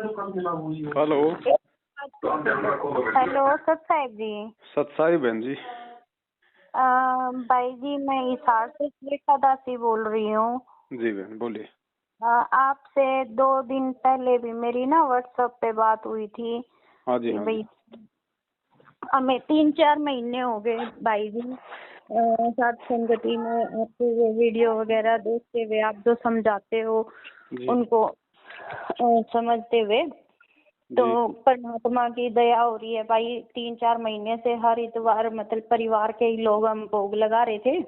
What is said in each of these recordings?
Hello. Hello सत साहिब जी। सत साहिब बहन जी। भाई जी मैं हिसार से श्वेता दासी बोल रही हूँ। जी बहन बोलिए। आपसे 2 दिन पहले भी मेरी ना व्हाट्सएप पे बात हुई थी। हाँ जी हाँ जी। भाई हमें 3-4 महीने हो गए भाई जी साथ संगति में आपको वो वीडियो वगैरह देखते हुए आप जो समझाते हो जी उनको समझते हुए। तो परमात्मा की दया हो रही है भाई। 3-4 महीने से हर इतवार मतलब परिवार के ही लोग हम भोग लगा रहे थे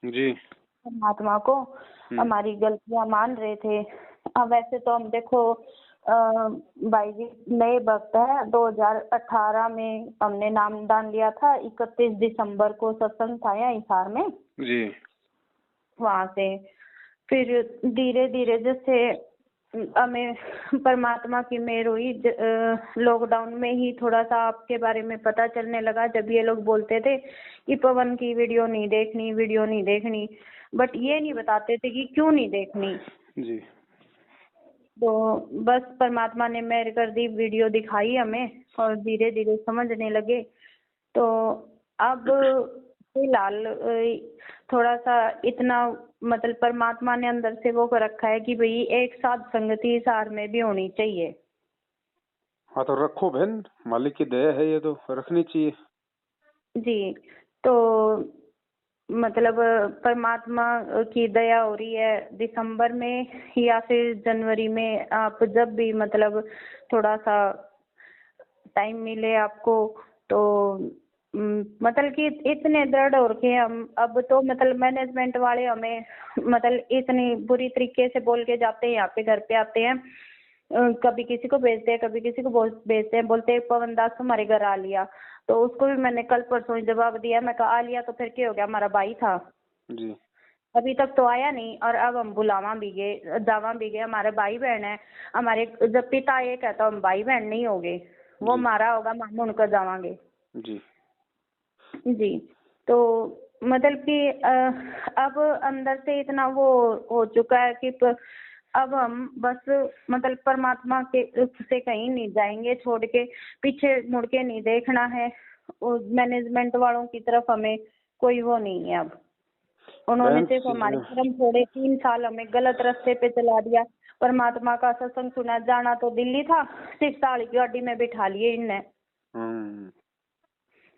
जी। परमात्मा को। हमारी गलतियां मान रहे थे। अब वैसे तो हम देखो भाई जी नए भक्त है। 2018 में हमने नामदान लिया था। 31 दिसंबर को सत्संग था यहाँ हिसार में जी। वहां से फिर धीरे धीरे जैसे हमें परमात्मा की मेहर हुई। लॉकडाउन में ही थोड़ा सा आपके बारे में पता चलने लगा। जब ये लोग बोलते थे कि पवन की वीडियो नहीं देखनी बट ये नहीं बताते थे कि क्यों नहीं देखनी। जी। तो बस परमात्मा ने मेहर कर दी, वीडियो दिखाई हमें और धीरे धीरे समझने लगे। तो अब फिलहाल थोड़ा सा इतना मतलब परमात्मा ने अंदर से वो कर रखा है कि भाई एक साथ संगति हिसार में भी होनी चाहिए। हाँ तो रखो बहन, मालिक की दया है, ये तो रखनी चाहिए। जी। तो मतलब परमात्मा की दया हो रही है। दिसंबर में या फिर जनवरी में आप जब भी मतलब थोड़ा सा टाइम मिले आपको तो मतलब कि इतने दृढ़ हो रखे हम। अब तो मतलब मैनेजमेंट वाले हमें मतलब इतनी बुरी तरीके से बोल के जाते हैं। यहाँ पे घर पे आते हैं कभी किसी को भेजते हैं कभी किसी को भेजते हैं। बोलते हैं पवन दास तुम्हारे घर आ लिया। तो उसको भी मैंने कल परसों ही जवाब दिया। मैं कहा आ लिया तो फिर क्या हो गया, हमारा भाई था जी। अभी तक तो आया नहीं। और अब हम बुलावा भी गए जावा भी गए। हमारे भाई बहन है हमारे। जब पिता ये कहता हम भाई बहन नहीं होगे, वो मारा होगा मामू उनका जावांगे। जी जी। तो मतलब कि अब अंदर से इतना वो हो चुका है कि अब हम बस मतलब परमात्मा के से कहीं नहीं जाएंगे छोड़ के, पीछे मुड़ के नहीं देखना है। मैनेजमेंट वालों की तरफ हमें कोई वो नहीं है। अब उन्होंने सिर्फ हमारे कर्म छोड़े। 3 साल हमें गलत रास्ते पे चला दिया। परमात्मा का सत्संग सुना, जाना तो दिल्ली था, सिर्फ साल की गाड़ी में बिठा लिए इनने।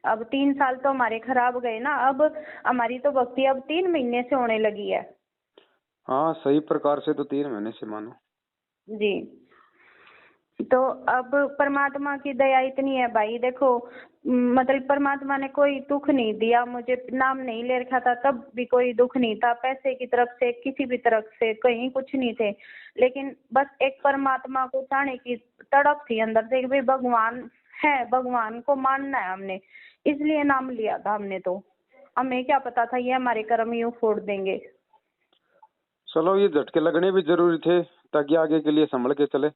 अब 3 साल तो हमारे खराब गए ना। अब हमारी तो भक्ति अब 3 महीने से होने लगी है। हाँ सही प्रकार से तो 3 महीने से मानो। जी। तो अब परमात्मा की दया इतनी है भाई। देखो मतलब परमात्मा ने कोई दुख नहीं दिया मुझे। नाम नहीं ले रखा था तब भी कोई दुख नहीं था। पैसे की तरफ से किसी भी तरफ से कहीं कुछ नहीं थे। लेकिन बस एक परमात्मा को चाहने की तड़प थी अंदर से कि भाई भगवान है, भगवान को मानना है हमने, इसलिए नाम लिया था हमने। तो हमें क्या पता था ये हमारे कर्म यूं फोड़ देंगे। चलो ये झटके लगने भी जरूरी थे ताकि आगे के लिए संभल के चले।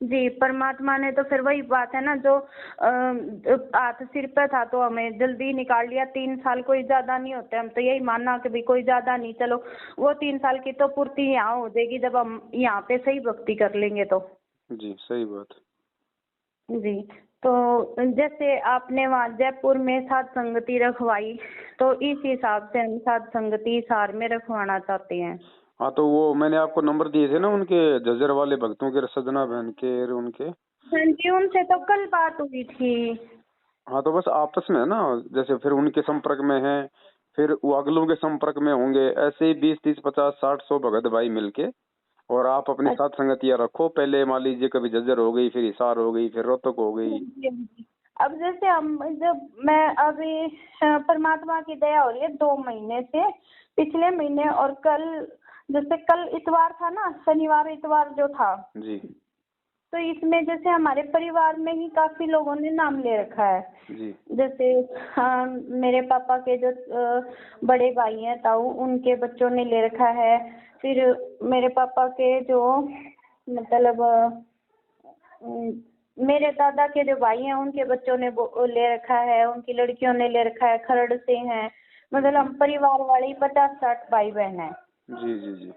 जी। परमात्मा ने तो फिर वही बात है ना, जो हाथ सिर पे था तो हमें जल्दी निकाल लिया। 3 साल कोई ज्यादा नहीं होते। हम तो यही मानना कि भी कोई ज्यादा नहीं। चलो वो 3 साल की तो पूर्ति यहाँ हो जाएगी जब हम यहाँ पे सही भक्ति कर लेंगे तो। जी सही बात। जी। तो जैसे आपने वहाँ जयपुर में साध संगति रखवाई तो इस हिसाब से हम साध संगति हिसार में रखवाना चाहते हैं। हाँ तो वो मैंने आपको नंबर दिए थे ना उनके जज्जर वाले भक्तों के, सजना बहन के और उनके। हाँ जी उनसे तो कल बात हुई थी। हाँ तो बस आपस में है ना, जैसे फिर उनके संपर्क में है फिर वो अगलों के संपर्क में होंगे। ऐसे ही 20, 30, 50, 60, 100 भगत भाई मिलके और आप अपने साथ संगतियां रखो। पहले मान लीजिए कभी जज्जर हो गई, फिर हिसार हो गई, फिर रोहतक हो गई। अब जैसे हम जब मैं अभी परमात्मा की दया हो रही है 2 महीने से, पिछले महीने और कल, जैसे कल इतवार था ना, शनिवार इतवार जो था जी। तो इसमें जैसे हमारे परिवार में ही काफी लोगों ने नाम ले रखा है। जी। जैसे मेरे पापा के जो बड़े भाई हैं ताऊ, उनके बच्चों ने ले रखा है। फिर मेरे पापा के जो मतलब मेरे दादा के जो भाई हैं उनके बच्चों ने ले रखा है, उनकी लड़कियों ने ले रखा है, खरड़ से हैं। मतलब हम परिवार वाले 50-60 भाई बहन हैं। जी जी जी।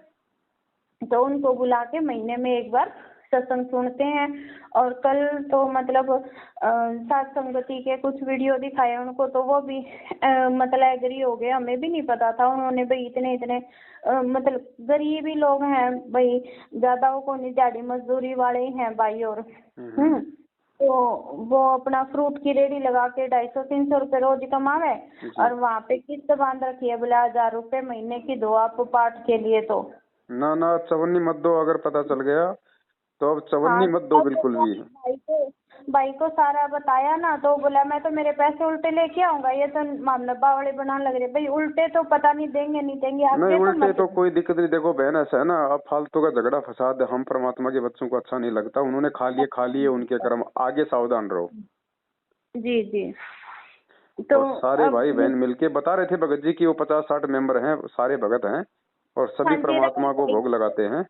तो उनको बुला के महीने में एक बार सत्संग सुनते हैं। और कल तो मतलब साथ संगति के कुछ वीडियो दिखाए उनको, तो वो भी मतलब एग्री हो गए। हमें भी नहीं पता था उन्होंने भाई इतने इतने मतलब गरीब ही लोग हैं भाई, ज्यादा वो को नहीं, दिहाड़ी मजदूरी वाले ही हैं भाई। और तो वो अपना फ्रूट की रेडी लगा के 250-300 रुपए रोज कमावे, और वहाँ पे किस्त बांध रखी है बोले 1000 रुपए महीने की दो आप पाठ के लिए। तो ना ना चवन्नी मत दो, अगर पता चल गया तो अब चवन्नी मत दो बिल्कुल भी। भाई को सारा बताया ना, तो बोला मैं तो मेरे पैसे उल्टे लेके आऊंगा, ये तो मामला बावड़े बनाने लग रहे। भाई उल्टे तो पता नहीं देंगे नहीं देंगे, नहीं उल्टे तो तो कोई दिक्कत नहीं। देखो बहन ऐसा है ना, अब फालतू का झगड़ा फसाद हम परमात्मा के बच्चों को अच्छा नहीं लगता। उन्होंने खा लिए उनके कर्म, आगे सावधान रहो। जी जी। तो सारे भाई बहन मिलके बता रहे थे भगत जी की वो 50-60 मेंबर हैं, सारे भगत हैं और सभी परमात्मा को भोग लगाते हैं।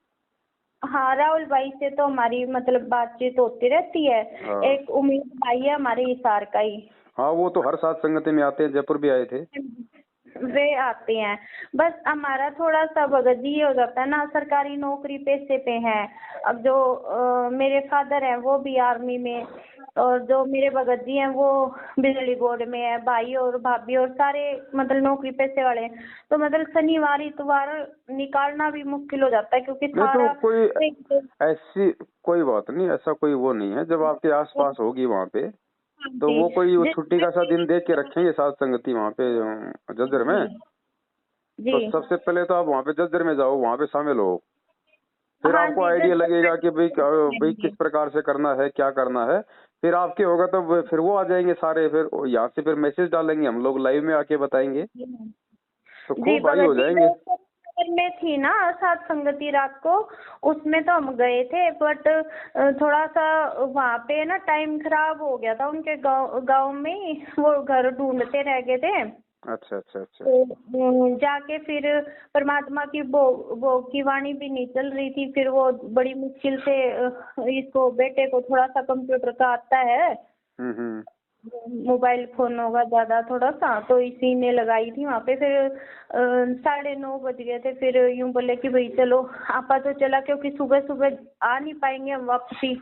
हाँ राहुल भाई से तो हमारी मतलब बातचीत होती रहती है। एक उम्मीद भाई है हमारे हिसार का ही। हाँ वो तो हर साथ संगति में आते हैं, जयपुर भी आए थे। वे आते हैं, बस हमारा थोड़ा सा भगत जी हो जाता है ना, सरकारी नौकरी पैसे पे हैं। अब जो मेरे फादर हैं वो भी आर्मी में, और जो मेरे भगत जी हैं वो बिजली बोर्ड में है, भाई और भाभी और सारे मतलब नौकरी पैसे वाले हैं। तो मतलब शनिवार इतवार निकालना भी मुश्किल हो जाता है, क्योंकि सारा तो कोई ऐसी कोई बात नहीं, ऐसा कोई वो नहीं है। जब आपके आसपास होगी वहाँ पे तो वो कोई वो छुट्टी का सा दिन देख के रखेंगे साथ संगति वहाँ पे जज्जर में। तो सबसे पहले तो आप वहाँ पे जज्जर में जाओ, वहाँ पे शामिल हो, फिर आपको आइडिया लगेगा कि भाई किस प्रकार से करना है, क्या करना है। फिर आपके होगा तो फिर वो आ जाएंगे सारे, फिर यहाँ से फिर मैसेज डालेंगे, हम लोग लाइव में आके बताएंगे, तो खूब भाई हो जाएंगे। में थी ना साथ संगति रात को, उसमें तो हम गए थे, बट थोड़ा सा वहाँ पे ना टाइम खराब हो गया था उनके गांव में, वो घर ढूंढते रह गए थे। अच्छा अच्छा अच्छा। तो जाके फिर परमात्मा की भोग की वाणी भी नहीं चल रही थी, फिर वो बड़ी मुश्किल से इसको बेटे को थोड़ा सा कंप्यूटर का आता है, मोबाइल फोन होगा ज्यादा थोड़ा सा, तो इसी ने लगाई थी वहाँ पे। फिर 9:30 बज गए थे, फिर यूं बोले कि भाई चलो आपा तो चला, क्योंकि सुबह सुबह आ नहीं पाएंगे हम वापसी।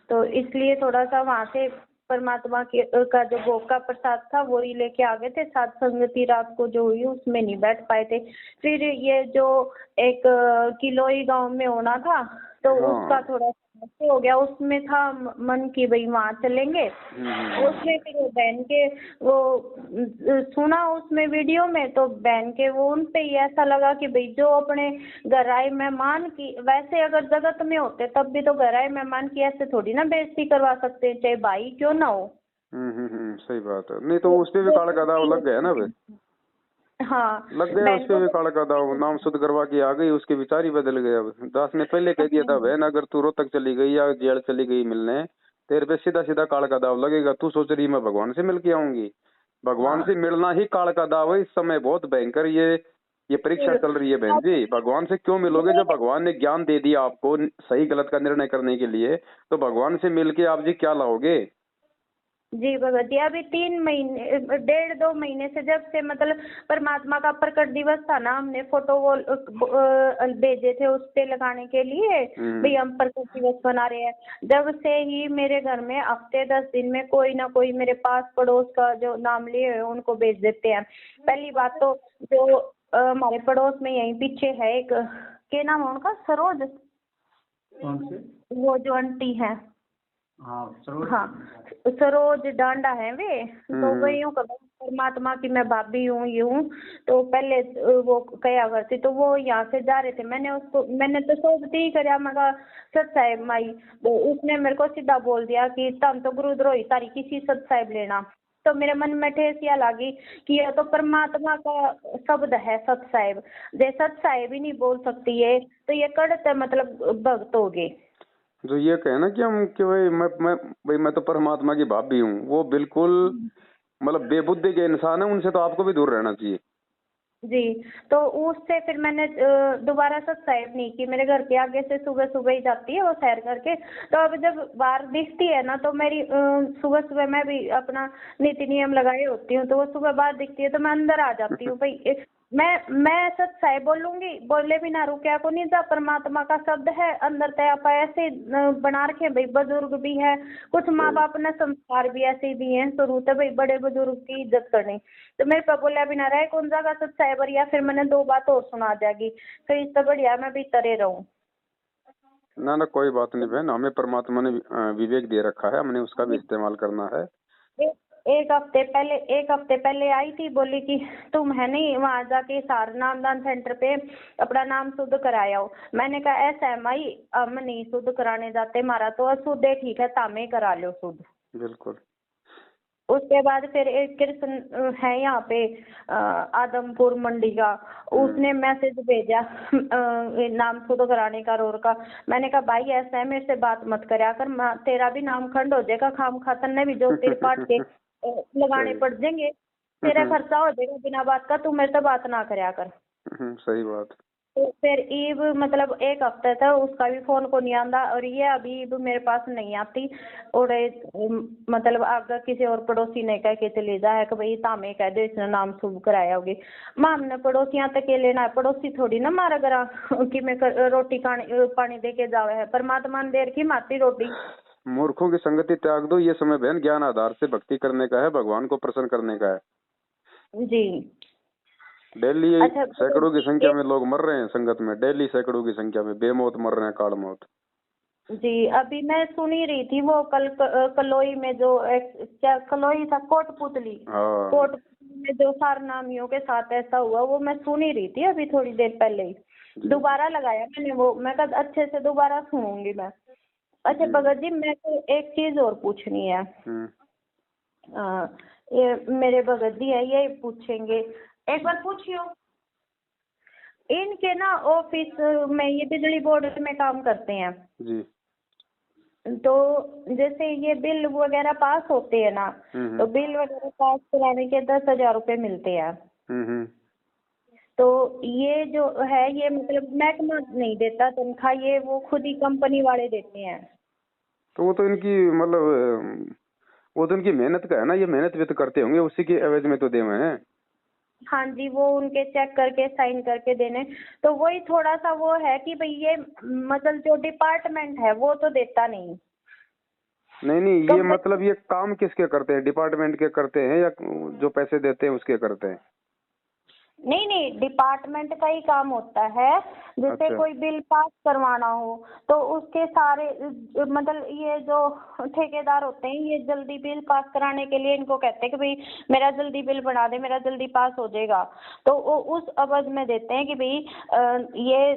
तो इसलिए थोड़ा सा वहाँ से परमात्मा का जो भोग का प्रसाद था वो ही लेके आ गए थे। साथ संगति रात को जो हुई उसमें नहीं बैठ पाए थे। फिर ये जो एक किलोई गांव में होना था, तो उसका थोड़ा हो गया, उसमें था मन की भाई वहाँ चलेंगे। उसमें फिर वो बहन के वो सुना उसमें वीडियो में, तो बहन के वो उन पे ही ऐसा लगा कि भाई जो अपने घर आए मेहमान की, वैसे अगर जगत में होते तब भी तो घर आए मेहमान की ऐसे थोड़ी ना बेइज्जती करवा सकते हैं, चाहे भाई क्यों ना हो। सही बात है। नहीं तो उस पे भी काला का दाव लग गया ना भाई। हाँ लग गया उस पे भी काला का दाव, नाम शुद्ध करवा के आ गई, उसके विचार ही बदल गए। अब दास ने पहले कह दिया था बहन अगर तू रोहतक चली गई या जेल चली गई मिलने, तेरे पे सीधा सीधा काल का दाव लगेगा। तू सोच रही मैं भगवान से मिल के आऊंगी, भगवान से मिलना ही काल का दाव है। इस समय बहुत भयंकर ये परीक्षा चल रही है बहन जी। भगवान से क्यों मिलोगे? जब भगवान ने ज्ञान दे दिया आपको सही गलत का निर्णय करने के लिए, तो भगवान से मिल के आप जी क्या लाओगे? जी भगत जी, अभी 3 महीने 1.5-2 महीने से जब से मतलब परमात्मा का प्रकट दिवस था ना, हमने फोटो वो भेजे थे उस पे लगाने के लिए, भाई हम प्रकट दिवस बना रहे हैं। जब से ही मेरे घर में हफ्ते 10 दिन में कोई ना कोई मेरे पास पड़ोस का जो नाम लिए उनको भेज देते हैं। पहली बात तो जो हमारे पड़ोस में यहीं पीछे है एक, क्या नाम है उनका, सरोज, वो जो आंटी है, हाँ सरोज डांडा है वे, तो वही यूँ परमात्मा की मैं भाभी हूँ यूँ। तो पहले वो कया करती, तो वो यहाँ से जा रहे थे, मैंने तो सोचती ही करा, मैं कहा सत साहेब माई, तो उसने मेरे को सीधा बोल दिया कि तम तो गुरुद्रोही तारी किसी सत साहेब लेना। तो मेरे मन में ठेसिया लगी कि यह तो परमात्मा का शब्द है सत साहेब, जे सत साहेब ही नहीं बोल सकती है तो ये कड़ते मतलब भक्त हो गए। जो ये कहे ना कि हम कि भाई मैं तो परमात्मा की भाभी हूँ, वो बिल्कुल मतलब बेबुद्धि के इंसान है, उनसे तो आपको भी दूर रहना चाहिए। जी, तो उससे फिर मैंने दोबारा सब्सक्राइब नहीं की। मेरे घर के आगे से सुबह सुबह ही जाती है वो सैर करके, तो अब जब बाहर दिखती है ना, तो मेरी सुबह सुबह मैं भी अपना नीति नियम लगाए होती हूँ, तो वो सुबह बाहर दिखती है तो मैं अंदर आ जाती हूँ। भाई मैं सच्चाई बोलूंगी, बोले बिना रुकया को नहीं जा। परमात्मा का शब्द है अंदर तय आप ऐसे बना रखे भाई। बुजुर्ग भी है, कुछ माँ बाप ने संस्कार भी ऐसे भी हैं शुरू से भाई, बड़े बुजुर्ग की इज्जत करनी। तो मेरे पे बोला बिना रहे कौन जाएगा सच्चाई बढ़िया। फिर मैंने 2 बात और सुना जाएगी, फिर इससे बढ़िया मैं भी तरे रहूं। ना ना कोई बात नहीं बहन, हमें परमात्मा ने विवेक दे रखा है, हमने उसका भी इस्तेमाल करना है। एक हफ्ते पहले आई थी, बोली कि तुम है नहीं वहां जाके सार नामदान सेंटर पे अपना नाम शुद्ध कराया हो। मैंने कहा ऐसा है माई, हम नहीं शुद्ध कराने जाते, हमारा तो अशुद्ध है, ठीक है तामे करा लो शुद्ध। बिल्कुल। उसके बाद फिर एक कृष्ण है यहाँ पे आदमपुर मंडी का, उसने मैसेज भेजा नाम शुद्ध कराने का रोर का। मैंने कहा भाई ऐसा है, मेरे से बात मत करया कर, तेरा भी नाम खंड हो जाएगा, खाम खातर ने भी जो तिर पाट के लगाने पड़ जाएंगे, तेरा खर्चा हो जाएगा बिना बात का, तू मेरे से बात ना करया कर। सही बात। तो फिर ईब मतलब 1 हफ्ते था, उसका भी फोन को नहीं आंदा, और ये अभी ईब मेरे पास नहीं आती। और मतलब अगर किसी और पड़ोसी ने कह के चले जा है कि भाई तामे कह दे इसने नाम शुभ कराया होगी, माँ हमने पड़ोसियां तक के लेना है, पड़ोसी थोड़ी ना मारा गरा कि मैं रोटी पानी दे के जावे है। परमात्मा ने देर की माती रोटी। मूर्खों की संगति त्याग दो, ये समय बहन ज्ञान आधार से भक्ति करने का है, भगवान को प्रसन्न करने का है। जी डेली सैकड़ों की संख्या में लोग मर रहे हैं संगत में, डेली सैकड़ों की संख्या में बेमौत मर रहे हैं, काल मौत। जी अभी मैं सुन ही रही थी वो कल कलोई में जो क्या कलोई था, कोटपुतली, कोटपुतली में जो सारनामियों के साथ ऐसा हुआ, वो मैं सुन ही रही थी अभी थोड़ी देर पहले ही। दोबारा लगाया मैंने वो, मैं कहा अच्छे से दोबारा सुनूंगी मैं। अच्छा भगत जी, मैं को एक चीज और पूछनी है। ये मेरे भगत जी है, ये पूछेंगे, एक बार पूछियो। इनके ना ऑफिस में ये बिजली बोर्ड में काम करते हैं जी। तो जैसे ये बिल वगैरह पास होते हैं ना, तो बिल वगैरह पास कराने के 10,000 रुपए मिलते हैं। तो ये जो है ये मतलब महकमा नहीं देता तनख्वाह, ये वो खुद ही कंपनी वाले देते हैं। तो वो तो इनकी मतलब वो तो इनकी मेहनत का है ना, ये मेहनत भी तो करते होंगे, उसी के एवज में तो दे हुए हैं। हाँ जी, वो उनके चेक करके साइन करके देने। तो वही थोड़ा सा वो है कि भाई ये मतलब जो डिपार्टमेंट है वो तो देता नहीं। नहीं ये मतलब ये काम किसके करते हैं, डिपार्टमेंट के करते हैं या जो पैसे देते हैं उसके करते हैं? नहीं डिपार्टमेंट का ही काम होता है। जैसे अच्छा। कोई बिल पास करवाना हो तो उसके सारे मतलब ये जो ठेकेदार होते हैं, ये जल्दी बिल पास कराने के लिए इनको कहते हैं कि भाई मेरा जल्दी बिल बना दे, मेरा जल्दी पास हो जाएगा। तो वो उस अवध में देते हैं कि भाई ये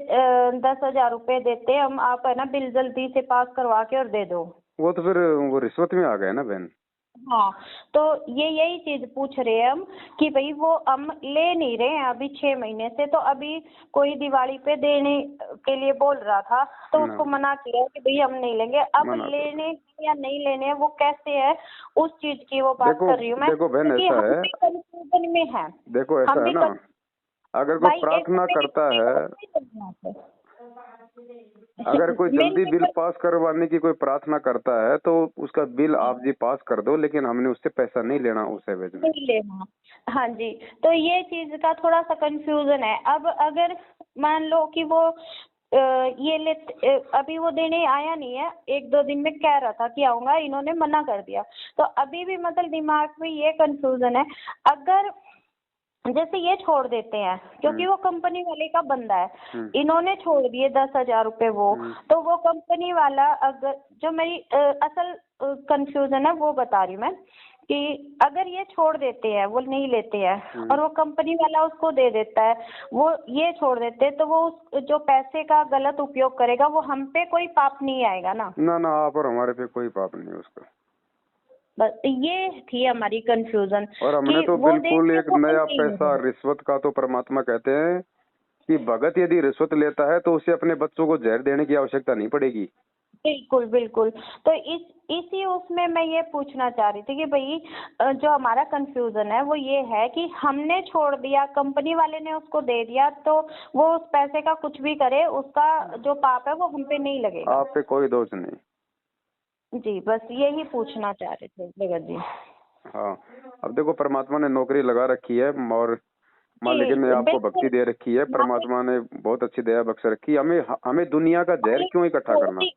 10,000 रुपए देते हैं हम, आप है ना बिल जल्दी से पास करवा के और दे दो। वो तो फिर वो रिश्वत में आ गए ना बहन। हाँ, तो ये यही चीज पूछ रहे हैं हम कि भाई वो हम ले नहीं रहे हैं अभी 6 महीने से। तो अभी कोई दिवाली पे देने के लिए बोल रहा था, तो उसको मना किया कि भाई हम नहीं लेंगे। अब लेने या नहीं लेने वो कैसे है, उस चीज की वो बात कर रही हूँ मैं। देखो बहन ऐसा है, कंफ्यूजन में है। देखो ऐसा है ना, अगर कोई प्रार्थना करता है, अगर कोई जल्दी बिल पास करवाने की कोई प्रार्थना करता है तो उसका बिल आप जी पास कर दो, लेकिन हमने उससे पैसा नहीं लेना उस एवज में। नहीं लेना। हाँ जी, तो ये चीज का थोड़ा सा कंफ्यूजन है। अब अगर मान लो कि वो ये ले अभी वो देने आया नहीं है, 1-2 दिन में कह रहा था कि आऊंगा, इन्होंने मना कर दिया। तो अभी भी मतलब दिमाग में ये कंफ्यूजन है, अगर जैसे ये छोड़ देते हैं क्योंकि वो कंपनी वाले का बंदा है, इन्होंने छोड़ दिए 10,000 रुपए वो, तो वो कंपनी वाला अगर जो मेरी असल कंफ्यूजन है वो बता रही हूँ मैं कि अगर ये छोड़ देते हैं, वो नहीं लेते हैं और वो कंपनी वाला उसको दे देता है, वो ये छोड़ देते हैं, तो वो उस जो पैसे का गलत उपयोग करेगा, वो हम पे कोई पाप नहीं आएगा ना? ना आप और हमारे पे कोई पाप नहीं है उसका। बस ये थी हमारी कंफ्यूजन। और हमने तो बिल्कुल एक नया पैसा रिश्वत का, तो परमात्मा कहते हैं कि भगत यदि रिश्वत लेता है तो उसे अपने बच्चों को जहर देने की आवश्यकता नहीं पड़ेगी। बिल्कुल। तो इसी उसमें मैं ये पूछना चाह रही थी कि भाई जो हमारा कंफ्यूजन है वो ये है कि हमने छोड़ दिया, कंपनी वाले ने उसको दे दिया, तो वो उस पैसे का कुछ भी करे, उसका जो पाप है वो हम पे नहीं लगेगा। आप पे कोई दोष नहीं। जी बस यही पूछना चाह रहे थे भगत जी। हाँ, अब देखो परमात्मा ने नौकरी लगा रखी है और मान लीजिए मैं आपको बिल्कुल। भक्ति दे रखी है, परमात्मा ने बहुत अच्छी दया बख्श रखी है, हमें हमें दुनिया का जहर क्यों इकट्ठा करना।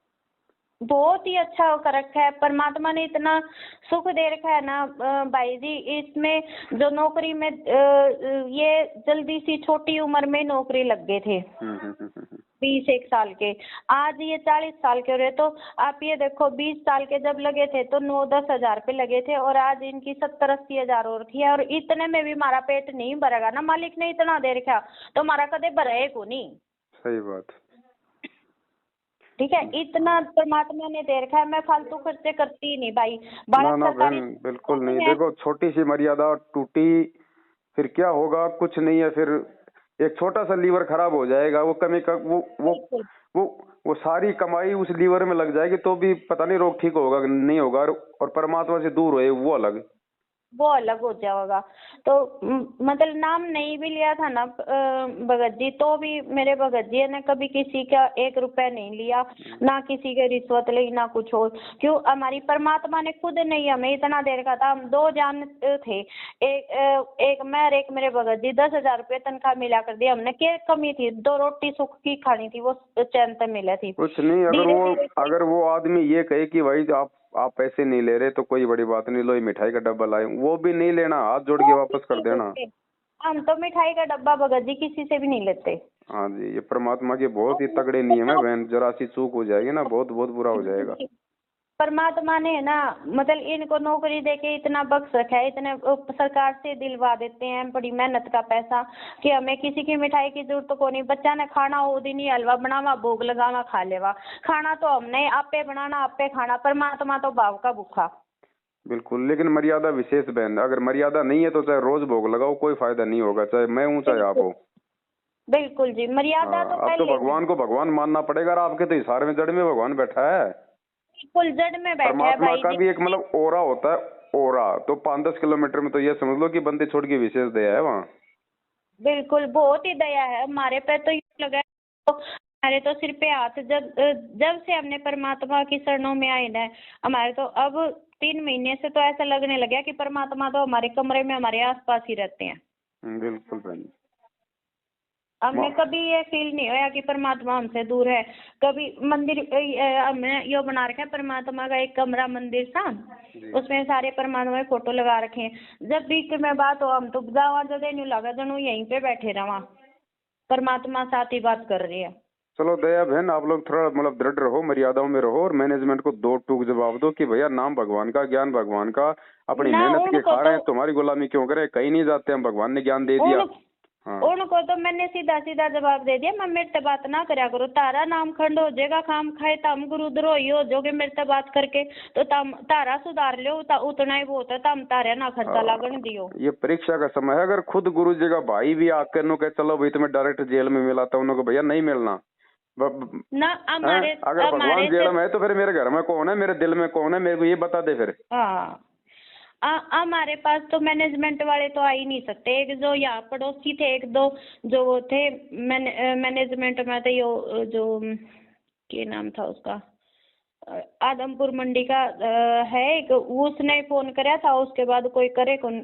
बहुत ही अच्छा कर रखा है परमात्मा ने, इतना सुख दे रखा है ना भाई जी। इसमें जो नौकरी में ये जल्दी सी छोटी उम्र में नौकरी लग गए थे, 20-1 साल के, आज ये 40 साल के हो रहे। तो आप ये देखो 20 साल के जब लगे थे तो 9-10 हजार पे लगे थे, और आज इनकी 70-80 हजार हो रखी है। और इतने में भी हमारा पेट नहीं भरेगा ना, मालिक ने इतना दे रखा तो हमारा कदे भरे को नहीं। सही बात। ठीक है, इतना परमात्मा ने दे रखा है, मैं फालतू खर्चे करती ही नहीं भाई। ना ना बहन, बिल्कुल नहीं। देखो छोटी सी मर्यादा टूटी फिर क्या होगा, कुछ नहीं है। फिर एक छोटा सा लीवर खराब हो जाएगा, वो कमी का वो सारी कमाई उस लीवर में लग जाएगी, तो भी पता नहीं रोग ठीक होगा नहीं होगा। और परमात्मा से दूर हुए वो अलग हो जाएगा। तो मतलब नाम नहीं भी लिया था ना भगत जी, तो भी मेरे भगत जी ने कभी किसी का 1 रुपया नहीं लिया, ना किसी के रिश्वत ली, ना कुछ और। क्यों, हमारी परमात्मा ने खुद नहीं हमें इतना दे रखा था। हम 2 जान थे, एक मैं और एक मेरे भगत जी, 10,000 रुपये तनख्वाह मिला कर दी हमने। क्या कमी थी, 2 रोटी सुख की खानी थी, वो चैन से मिले थी। कुछ नहीं। अगर वो आदमी ये कहे कि भाई आप पैसे नहीं ले रहे तो कोई बड़ी बात नहीं, लो ये मिठाई का डब्बा लाए, वो भी नहीं लेना, हाथ जोड़ के वापस कर देना। हम तो मिठाई का डब्बा भगत जी किसी से भी नहीं लेते। हाँ जी, ये परमात्मा के बहुत ही तगड़े नियम है बहन, जरा सी चूक हो जाएगी ना बहुत बहुत बुरा हो जाएगा। परमात्मा ने ना मतलब इनको नौकरी देके इतना बख्श रखा है, इतने सरकार से दिलवा देते हैं बड़ी मेहनत का पैसा, कि हमें किसी की मिठाई की जरूरत को नहीं। बच्चा ने खाना हो दिन ही हलवा बनावा, भोग लगावा, खा लेवा। खाना तो हमने आपे बनाना, आपे खाना। परमात्मा तो भाव का भूखा। बिल्कुल, लेकिन मर्यादा विशेष बहन, अगर मर्यादा नहीं है तो चाहे रोज भोग लगाओ, कोई फायदा नहीं होगा, चाहे मैं हूँ चाहे आप हो। बिल्कुल जी, मर्यादा तो अब तो भगवान को भगवान मानना पड़ेगा। आपके तो इशारे में जड़ में भगवान बैठा है। बिल्कुल जड़ में बैठा है परमात्मा भाई का जी। भी एक मतलब ओरा होता है, ओरा तो 5-10 किलोमीटर में, तो ये समझ लो कि बंदी छोड़ की विशेष दया है वहाँ। बिल्कुल बहुत ही दया है हमारे पे। तो ये लगा तो हमारे तो सिर पे हाथ, जब से हमने परमात्मा की शरणों में आए ना, हमारे तो अब 3 महीने से तो ऐसा लगने लगा कि परमात्मा तो हमारे कमरे में हमारे आसपास ही रहते हैं। बिल्कुल बहन। हमने कभी ये फील नहीं होया कि परमात्मा हमसे दूर है। कभी मंदिर हमने यो बना रखा है परमात्मा का एक कमरा मंदिर सा, उसमें सारे परमात्मा के फोटो लगा रखे हैं। जब भी मैं बात हो हम तो जावा जदे नहीं लगा जनू यहीं पे बैठे रहा, परमात्मा साथ ही बात कर रही है। चलो दया बहन, आप लोग थोड़ा मतलब दृढ़ रहो, मर्यादाओं में रहो, और मैनेजमेंट को 2 टूक जवाब दो कि भैया नाम भगवान का, ज्ञान भगवान का, अपनी मेहनत के खा रहे हैं, तुम्हारी गुलामी क्यों करें, कहीं नहीं जाते हम, भगवान ने ज्ञान दे दिया। उनको तो मैंने सीधा सीधा जवाब दे दिया, मैं मेरे से बात ना करया करो, तारा नाम खंड हो जाएगा, खाम खाए तम गुरु द्रोही हो जोगे मेरे से बात करके, तो तम तारा सुधार लो, उतना ही बहुत है, तम तारा ना खर्चा लागन दियो। ये परीक्षा का समय है। अगर खुद गुरु जी का भाई भी आकर नो कहे चलो भाई तुम्हें डायरेक्ट जेल में मिला था, उन्होंने भैया नहीं मिलना ना। अगर भगवान जेल में है तो फिर मेरे घर में कौन है, मेरे दिल में कौन है, मेरे को ये बता दे फिर। हमारे पास तो मैनेजमेंट वाले तो आ ही नहीं सकते। एक जो यहाँ पड़ोसी थे, 1-2 जो वो थे मैनेजमेंट में, तो यो जो क्या नाम था उसका, आदमपुर मंडी का है एक, उसने फोन कराया था, उसके बाद कोई करे कौन,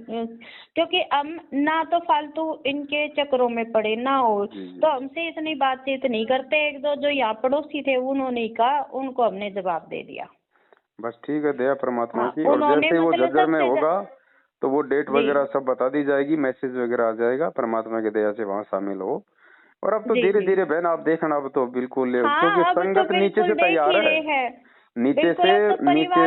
क्योंकि हम ना तो फालतू इनके चक्करों में पड़े ना हो, तो हमसे इतनी बातचीत नहीं करते। 1-2 जो यहाँ पड़ोसी थे उन्होंने कहा, उनको हमने जवाब दे दिया। बस ठीक है, दया परमात्मा की। और जैसे वो झज्जर में होगा तो वो डेट वगैरह सब बता दी जाएगी, मैसेज वगैरह आ जाएगा, परमात्मा की दया से वहाँ शामिल हो। और अब तो धीरे धीरे बहन आप देखना, अब तो बिल्कुल क्योंकि संगत नीचे से तैयार है, नीचे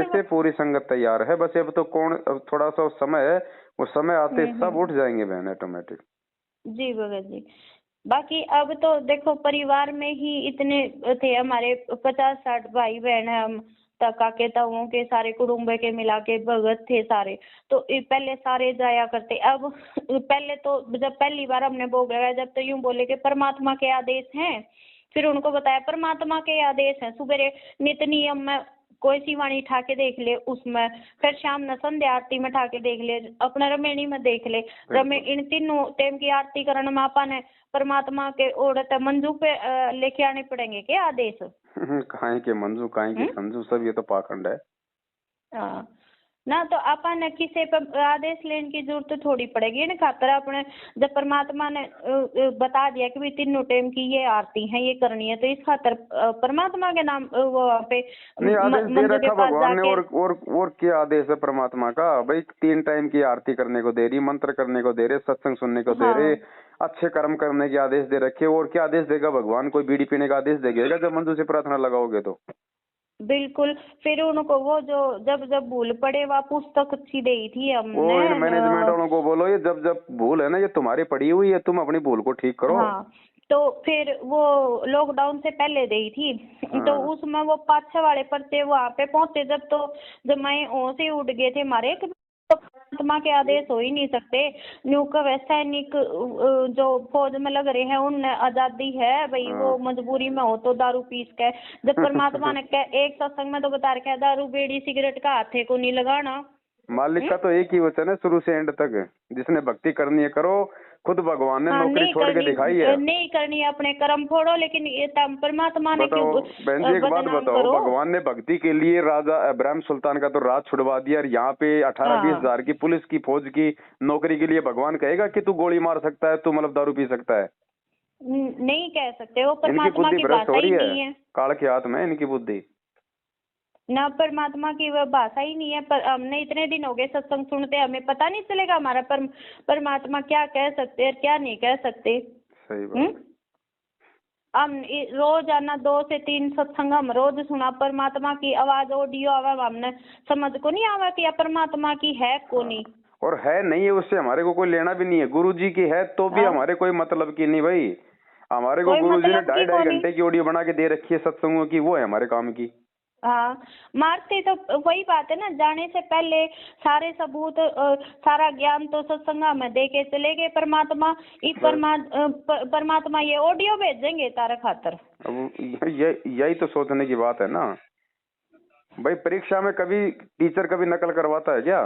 से पूरी संगत तैयार है। बस अब तो अब थोड़ा सा समय है, वो समय आते सब उठ जाएंगे बहन ऑटोमेटिक। जी भगत जी, बाकी अब तो देखो परिवार में ही इतने थे हमारे, 50-60 भाई बहन है हम, काके ताऊओं के सारे कुटुंब के मिला के भगत थे सारे। तो पहले सारे जाया करते। अब पहले तो जब पहली बार हमने भोग लगाया, जब तो यूं बोले कि परमात्मा के आदेश हैं, फिर उनको बताया परमात्मा के आदेश हैं। सुबह नित नियम में कोई सी वाणी ठा के देख ले उसमें, फिर शाम न संध्या आरती में ठा के देख ले, अपना रमेणी में देख ले, इन तीनों टाइम की आरती करने में आपा ने परमात्मा के ओढ़त मंजू पे लेके आने पड़ेंगे क्या आदेश? काहे के मंजू, काहे के संजू, सब ये तो पाखंड है। ना तो अपन किसी पर आदेश लेने की जरूरत थोड़ी पड़ेगी ना, खातर अपने जब परमात्मा ने बता दिया कि भाई तीनों टाइम की ये आरती है, ये करनी है, तो इस खातर परमात्मा के नाम वो वहाँ पे नहीं आदेश दे मंदिर के रखा पास भगवान ने। जाके। और क्या आदेश है परमात्मा का भाई? 3 टाइम की आरती करने को दे रही, मंत्र करने को दे रहे, सत्संग सुनने को दे रहे, हाँ अच्छे कर्म करने के आदेश दे रखे। और क्या आदेश देगा भगवान? कोई बीड़ी पीने का आदेश देगा जब मंदिर से प्रार्थना लगाओगे तो? बिल्कुल। फिर उनको वो जो जब जब भूल पड़े वह पुस्तक अच्छी दी थी वो इन हमने मैनेजमेंट वालों को बोलो, ये जब जब भूल है ना ये तुम्हारी पड़ी हुई है, तुम अपनी भूल को ठीक करो। हाँ तो फिर वो लॉकडाउन से पहले दी थी, तो हाँ। उसमें वो 5-6 वाले पर्चे वहां पे पहुंचे जब मैं ओ से उड़ गए थे हमारे, तो परमात्मा के आदेश हो ही नहीं सकते। न्यू का सैनिक जो फौज में लग रहे हैं उन्हें आजादी है भाई, वो मजबूरी में हो तो दारू पीस के, जब परमात्मा ने एक सत्संग में तो बता रखा है दारू बीड़ी सिगरेट का हाथे को नहीं लगाना। मालिक का तो एक ही वचन है शुरू से एंड तक, जिसने भक्ति करनी है करो। खुद भगवान ने हाँ, नौकरी छोड़ के दिखाई है। नहीं करनी अपने कर्म फोड़ो, लेकिन ये परमात्मा ने क्यों बताओ बहन जी, एक बात बदनाम बताओ, करो। भगवान ने भक्ति के लिए राजा इब्राहिम सुल्तान का तो राज छुड़वा दिया, और यहाँ पे 18-20 हाँ हजार की पुलिस की फौज की नौकरी के लिए भगवान कहेगा कि तू गोली मार सकता है, तू मतलब दारू पी सकता है? नहीं कह सकते, वो इनकी परमात्मा बुद्धि की भ्रष्ट हो भाषा रही ही है, नहीं है काल के हाथ में है इनकी बुद्धि। ना, परमात्मा की वह भाषा ही नहीं है। पर हमने इतने दिन हो गए सत्संग सुनते, हमें पता नहीं चलेगा हमारा परमात्मा क्या कह सकते हैं क्या नहीं कह सकते। सही बात। हम रोज आना 2 से 3 सत्संग हम रोज सुना, परमात्मा की आवाज ऑडियो आवा, हमने समझ को नहीं आवा कि परमात्मा की है को नहीं। और है नहीं है उससे हमारे को कोई लेना भी नहीं है। गुरु जी की है तो भी हमारे कोई मतलब की नहीं भाई। हमारे को गुरु जी ने 2.5 घंटे की ऑडियो बना के दे रखी है सत्संगों की, वो है हमारे काम की। हाँ मारते तो वही बात है ना, जाने से पहले सारे सबूत सारा ज्ञान तो सत्संग में दे के चले गए परमात्मा। परमात्मा ये ऑडियो भेजेंगे तारा खातर। अब यही तो सोचने की बात है ना भाई। परीक्षा में कभी टीचर कभी नकल करवाता है क्या?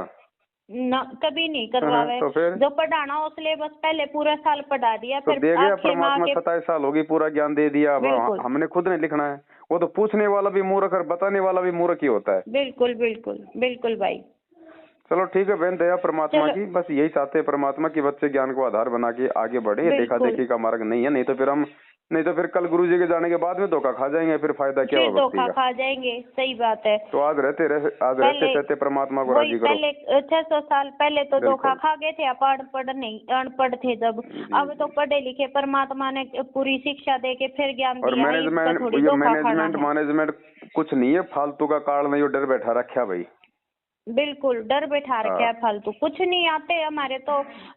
ना, कभी नहीं करवावे। तो फिर जो पढ़ाना हो सिलेबस पहले पूरा साल पढ़ा दिया, तो फिर दे गया आखिर में परमात्मा। आके 27 साल होगी, पूरा ज्ञान दे दिया। अब हमने खुद नहीं लिखना है। वो तो पूछने वाला भी मूर्ख और बताने वाला भी मूर्ख ही होता है। बिल्कुल बिल्कुल बिल्कुल भाई। चलो ठीक है बहन, दया परमात्मा की, बस यही चाहते हैं परमात्मा की बच्चे ज्ञान को आधार बना के आगे बढ़े। देखा देखी का मार्ग नहीं है, नहीं तो फिर कल गुरु जी के जाने के बाद में धोखा खा जाएंगे, फिर फायदा क्या होगा? धोखा खा जाएंगे, सही बात है। तो आज रहते परमात्मा को राजी करो। पहले 600 साल पहले तो धोखा खा गए थे, आप अनपढ़ थे जब। अब तो पढ़े लिखे परमात्मा ने पूरी शिक्षा दे के फिर ज्ञान और दिया। मैनेजमेंट कुछ नहीं है, फालतू का कारण नहीं, डर बैठा रखा भाई। बिल्कुल डर बैठा रखा है फालतू। कुछ नहीं आते हमारे तो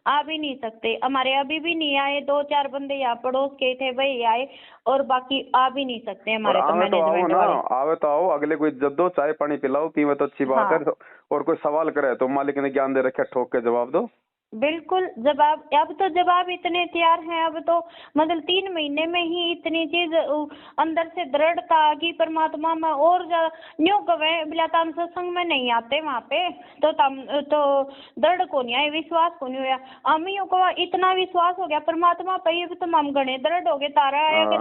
आ भी नहीं सकते, हमारे अभी भी नहीं आए। 2-4 बंदे यहाँ पड़ोस के थे वही आए, और बाकी आ भी नहीं सकते हमारे तो मैनेजमेंट वाले। आवे तो आओ, अगले कोई इज्जत दो, चाय पानी पिलाओ, पीवे तो अच्छी बात है। और कोई सवाल करे तो मालिक ने ज्ञान दे रखा, ठोक के जवाब दो। बिल्कुल जवाब, अब तो जवाब इतने तैयार हैं। अब तो मतलब 3 महीने में ही इतनी चीज अंदर से दृढ़ता आ गई परमात्मा में। और न्यू कवे बिला तम सत्संग में नहीं आते वहाँ पे तो दृढ़ को नहीं आए, विश्वास को नहीं हुआ। अमियों को इतना विश्वास हो गया परमात्मा पे, अब तो हम गणे दृढ़ हो गए। तारा आया कि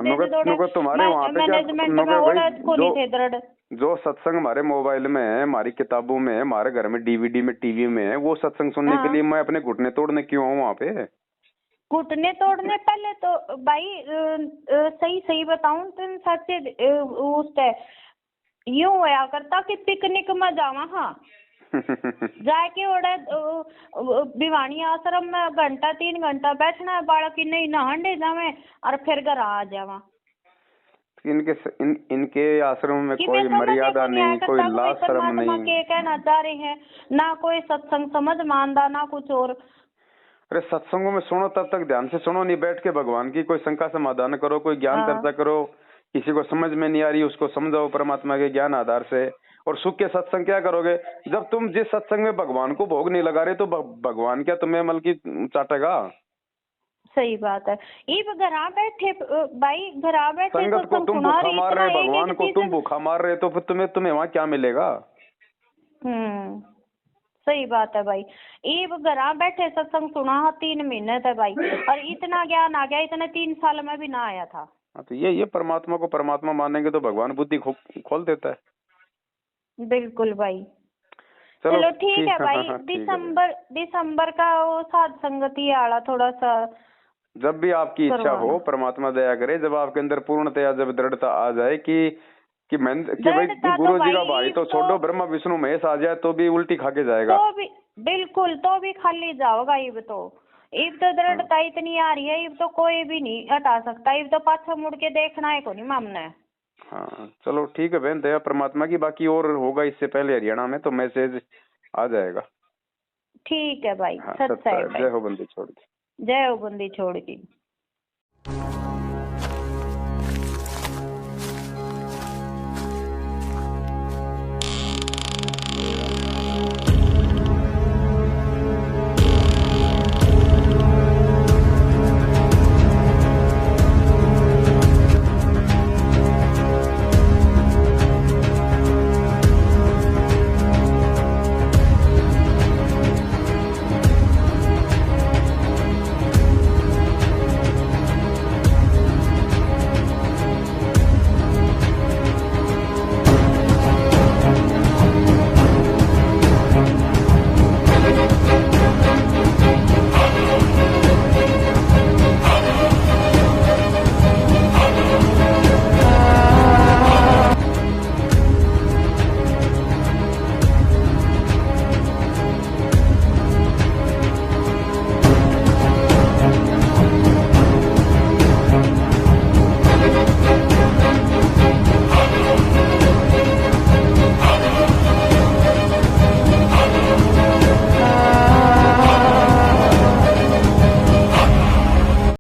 मैनेजमेंट में और को नहीं थे दृढ़। जो सत्संग हमारे मोबाइल में है, हमारी किताबों में, हमारे घर में डीवीडी में, टीवी में है, वो सत्संग सुनने के लिए मैं अपने घुटने तोड़ने क्यों आऊँ वहाँ पे? घुटने तोड़ने पहले तो भाई सही बताऊं तो सच्चे उससे यूं होया करता कि पिकनिक में जावा। हाँ जाके ओडे भिवानी आश्रम में 2-3 घंटा बैठना है, बालक नहीं नहांडे जावे और फिर घर आ जावा। इनके आश्रम में कोई मर्यादा नहीं, कोई लाज शर्म नहीं। के कहना चाह रहे हैं ना, कोई सत्संग समझ मानदा ना कुछ और। अरे सत्संगों में सुनो तब तक ध्यान से सुनो, नहीं बैठ के भगवान की कोई शंका समाधान करो, कोई ज्ञान चर्चा करो। किसी को समझ में नहीं आ रही उसको समझाओ परमात्मा के ज्ञान आधार से। और सुख के सत्संग क्या करोगे जब तुम जिस सत्संग में भगवान को भोग नहीं लगा रहे, तो भगवान क्या तुम्हें मल की चाटेगा? सही बात है। ये घरा बैठे भाई, घरा बैठे संगत को तुम भूखा मार रहे, भगवान को तुम भूखा मार रहे, तो फिर तुम्हें वहाँ क्या मिलेगा? सही बात है भाई। ये घरा बैठे सत्संग सुना 3 महीने थे भाई, और इतना ज्ञान आ गया, इतने 3 साल में भी ना आया था। तो ये परमात्मा को परमात्मा मानेंगे तो भगवान बुद्धि खोल देता है। बिल्कुल भाई। चलो ठीक है हाँ, भाई। हाँ, ठीक है। दिसंबर का वो साध संगति वाला थोड़ा सा जब भी आपकी इच्छा करवाना। हो, परमात्मा दया करे, जब आपके अंदर पूर्णतया जब दृढ़ता आ जाए कि मैं कि भाई दृढ़ता तो गुरु जी का भाई भाई तो तो छोड़ो, ब्रह्मा विष्णु महेश आ जाए तो भी उल्टी खा के जाएगा। तो भी बिल्कुल, तो भी खाली जाओगा। इब तो हाँ दृढ़ता इतनी आ रही है, इब तो कोई भी नहीं हटा सकता। इब तो पाछा मुड़ के देखना है को नहीं मामना। हाँ, चलो ठीक है बहन, दया परमात्मा की। बाकी और होगा इससे पहले हरियाणा में तो मैसेज आ जाएगा। ठीक है भाई, हाँ, सच सच्चा है है। भाई। जय हो बंदी छोड़ के। जय हो बंदी छोड़ की।